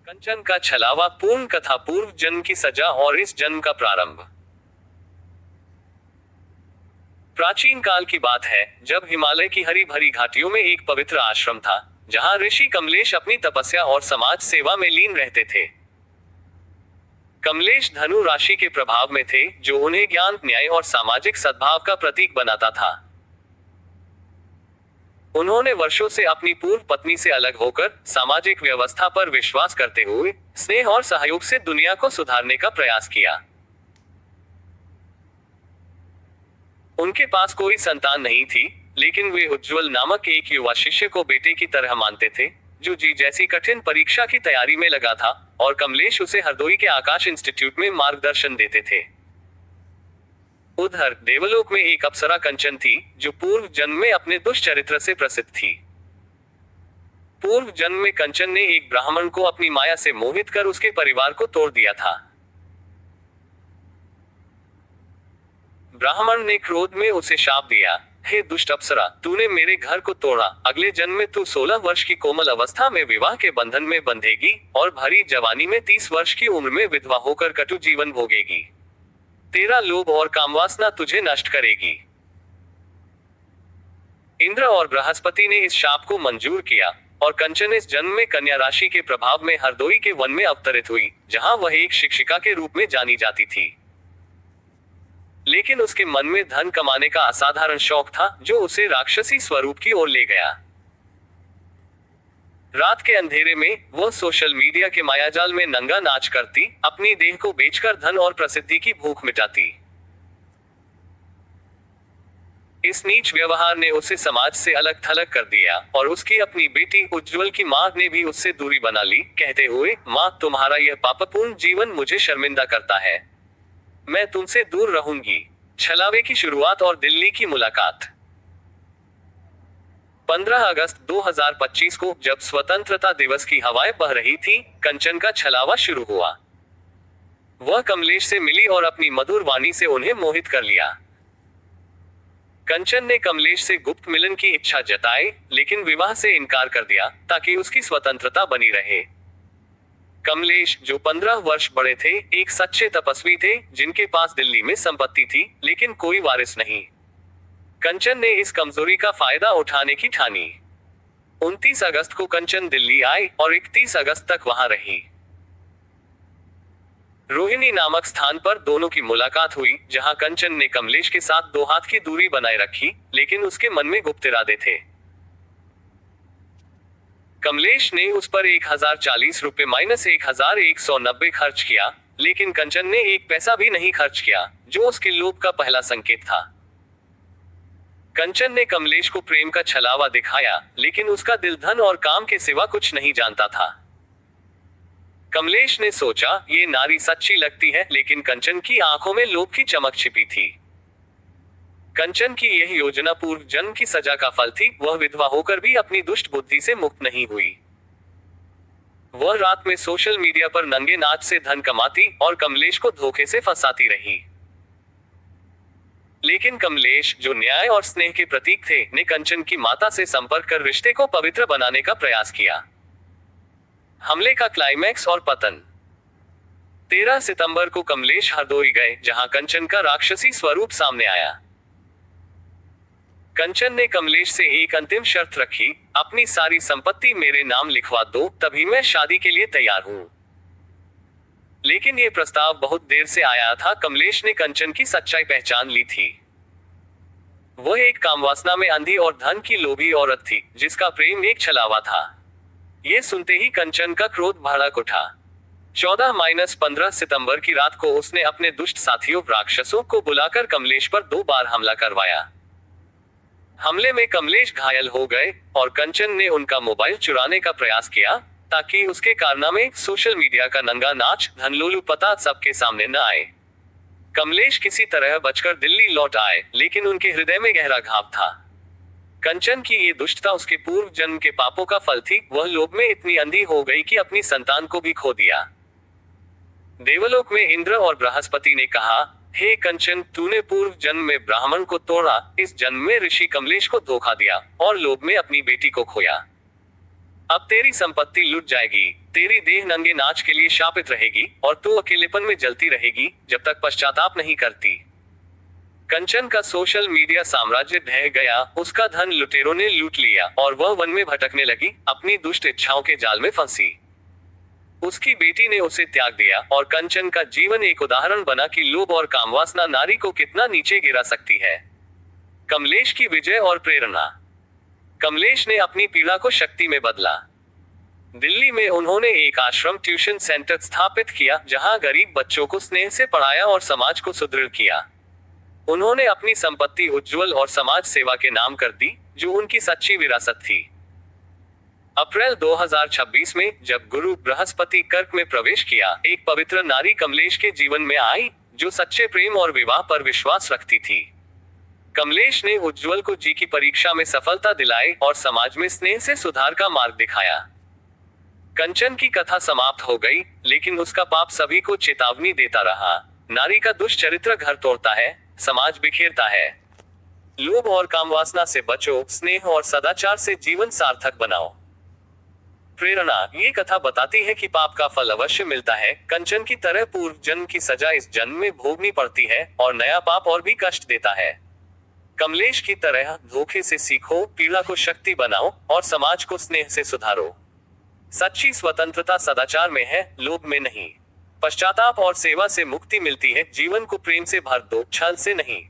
कंचन का छलावा पूर्ण कथा, पूर्व जन्म की सजा और इस जन्म का प्रारंभ। प्राचीन काल की बात है, जब हिमालय की हरी भरी घाटियों में एक पवित्र आश्रम था, जहां ऋषि कमलेश अपनी तपस्या और समाज सेवा में लीन रहते थे। कमलेश धनु राशि के प्रभाव में थे, जो उन्हें ज्ञान, न्याय और सामाजिक सद्भाव का प्रतीक बनाता था। उन्होंने वर्षों से अपनी पूर्व पत्नी से अलग होकर सामाजिक व्यवस्था पर विश्वास करते हुए स्नेह और सहयोग से दुनिया को सुधारने का प्रयास किया। उनके पास कोई संतान नहीं थी, लेकिन वे उज्जवल नामक एक युवा शिष्य को बेटे की तरह मानते थे, जो जी जैसी कठिन परीक्षा की तैयारी में लगा था, और कमलेश उसे हरदोई के आकाश इंस्टीट्यूट में मार्गदर्शन देते थे। उधर देवलोक में एक अप्सरा कंचन थी, जो पूर्व जन्म में अपने दुष्चरित्र से प्रसिद्ध थी। पूर्व जन्म में कंचन ने एक ब्राह्मण को अपनी माया से मोहित कर उसके परिवार को तोड़ दिया था। ब्राह्मण ने क्रोध में उसे शाप दिया, हे दुष्ट अप्सरा, तूने मेरे घर को तोड़ा, अगले जन्म में तू 16 वर्ष की कोमल अवस्था में विवाह के बंधन में बंधेगी और भरी जवानी में 30 वर्ष की उम्र में विधवा होकर कटु जीवन भोगेगी। तेरा लोभ और कामवासना तुझे नष्ट करेगी। इंद्र और बृहस्पति ने इस शाप को मंजूर किया, और कंचन इस जन्म में कन्या राशि के प्रभाव में हरदोई के वन में अवतरित हुई, जहां वह एक शिक्षिका के रूप में जानी जाती थी। लेकिन उसके मन में धन कमाने का असाधारण शौक था, जो उसे राक्षसी स्वरूप की ओर ले गया। रात के अंधेरे में वह सोशल मीडिया के मायाजाल में नंगा नाच करती, अपनी देह को बेचकर धन और प्रसिद्धि की भूख मिटाती। इस नीच व्यवहार ने उसे समाज से अलग थलग कर दिया, और उसकी अपनी बेटी उज्जवल की मां ने भी उससे दूरी बना ली, कहते हुए, मां, तुम्हारा यह पापपूर्ण जीवन मुझे शर्मिंदा करता है, मैं तुमसे दूर रहूंगी। छलावे की शुरुआत और दिल्ली की मुलाकात। 15 अगस्त 2025 को जब स्वतंत्रता दिवस की हवाएं बह रही थी, कंचन का छलावा शुरू हुआ। वह कमलेश से मिली और अपनी मधुर वाणी से उन्हें मोहित कर लिया। कंचन ने कमलेश से गुप्त मिलन की इच्छा जताई, लेकिन विवाह से इनकार कर दिया, ताकि उसकी स्वतंत्रता बनी रहे। कमलेश, जो 15 वर्ष बड़े थे, एक सच्चे तपस्वी थे, जिनके पास दिल्ली में संपत्ति थी, लेकिन कोई वारिस नहीं। कंचन ने इस कमजोरी का फायदा उठाने की ठानी। 29 अगस्त को कंचन दिल्ली आई और 31 अगस्त तक वहां रही। रोहिणी नामक स्थान पर दोनों की मुलाकात हुई, जहां कंचन ने कमलेश के साथ 2 हाथ की दूरी बनाए रखी, लेकिन उसके मन में गुप्त इरादे थे। कमलेश ने उस पर 1040 रुपए माइनस 1190 खर्च किया, लेकिन कंचन ने एक पैसा भी नहीं खर्च किया, जो उसके लोभ का पहला संकेत था। कंचन ने कमलेश को प्रेम का छलावा दिखाया, लेकिन उसका दिल धन और काम के सिवा कुछ नहीं जानता था। कमलेश ने सोचा, ये नारी सच्ची लगती है, लेकिन कंचन की आंखों में लोभ की चमक छिपी थी। कंचन की यह योजना पूर्व जन्म की सजा का फल थी। वह विधवा होकर भी अपनी दुष्ट बुद्धि से मुक्त नहीं हुई। वह रात में सोशल मीडिया पर नंगे नाच से धन कमाती और कमलेश को धोखे से फंसाती रही। लेकिन कमलेश, जो न्याय और स्नेह के प्रतीक थे, ने कंचन की माता से संपर्क कर रिश्ते को पवित्र बनाने का प्रयास किया। हमले का क्लाइमैक्स और पतन। 13 सितंबर को कमलेश हरदोई गए, जहां कंचन का राक्षसी स्वरूप सामने आया। कंचन ने कमलेश से एक अंतिम शर्त रखी, अपनी सारी संपत्ति मेरे नाम लिखवा दो, तभी मैं शादी के लिए तैयार हूं। लेकिन यह प्रस्ताव बहुत देर से आया था। कमलेश ने कंचन की सच्चाई पहचान ली थी। वह एक कामवासना में अंधी और धन की लोभी औरत थी, जिसका प्रेम एक छलावा था। यह सुनते ही कंचन का क्रोध भड़क उठा। 14-15 सितंबर की रात को उसने अपने दुष्ट साथियों राक्षसों को बुलाकर कमलेश पर 2 बार हमला करवाया। हमले में कमलेश घायल हो गए, और कंचन ने उनका मोबाइल चुराने का प्रयास किया, ताकि उसके कारनामे, सोशल मीडिया का नंगा नाच, धनलोलुपता सबके सामने न आए। कमलेश किसी तरह बचकर दिल्ली लौट आए, लेकिन उनके हृदय में गहरा घाव था। कंचन की ये दुष्टता उसके पूर्व जन्म के पापों का फल थी। वह लोभ में इतनी अंधी हो गई कि अपनी संतान को भी खो दिया। देवलोक में इंद्र और बृहस्पति ने कहा, हे कंचन, तूने पूर्व जन्म में ब्राह्मण को तोड़ा, इस जन्म में ऋषि कमलेश को धोखा दिया, और लोभ में अपनी बेटी को खोया। अब तेरी संपत्ति लुट जाएगी, तेरी देह नंगे नाच के लिए शापित रहेगी और तू अकेलेपन में जलती रहेगी जब तक पश्चाताप नहीं करती। कंचन का सोशल मीडिया साम्राज्य ढह गया, उसका धन लुटेरों ने लूट लिया और वह वन में भटकने लगी, अपनी दुष्ट इच्छाओं के जाल में फंसी। उसकी बेटी ने उसे त्याग दिया और कंचन का जीवन एक उदाहरण बना कि लोभ और कामवासना नारी को कितना नीचे गिरा सकती है। कमलेश की विजय और प्रेरणा। कमलेश ने अपनी पीड़ा को शक्ति में बदला। दिल्ली में उन्होंने एक आश्रम ट्यूशन सेंटर स्थापित किया जहां गरीब बच्चों को स्नेह से पढ़ाया और समाज को सुदृढ़ किया। उन्होंने अपनी संपत्ति उज्जवल और समाज सेवा के नाम कर दी, जो उनकी सच्ची विरासत थी। अप्रैल 2026 में जब गुरु बृहस्पति कर्क में प्रवेश किया, एक पवित्र नारी कमलेश के जीवन में आई, जो सच्चे प्रेम और विवाह पर विश्वास रखती थी। कमलेश ने उज्जवल को जी की परीक्षा में सफलता दिलाई और समाज में स्नेह से सुधार का मार्ग दिखाया। कंचन की कथा समाप्त हो गई, लेकिन उसका पाप सभी को चेतावनी देता रहा। नारी का दुष्चरित्र घर तोड़ता है, समाज बिखेरता है। लोभ और कामवासना से बचो, स्नेह और सदाचार से जीवन सार्थक बनाओ। प्रेरणा। ये कथा बताती है कि पाप का फल अवश्य मिलता है। कंचन की तरह पूर्व जन्म की सजा इस जन्म में भोगनी पड़ती है और नया पाप और भी कष्ट देता है। कमलेश की तरह धोखे से सीखो, पीड़ा को शक्ति बनाओ और समाज को स्नेह से सुधारो। सच्ची स्वतंत्रता सदाचार में है, लोभ में नहीं। पश्चाताप और सेवा से मुक्ति मिलती है। जीवन को प्रेम से भर दो, छल से नहीं।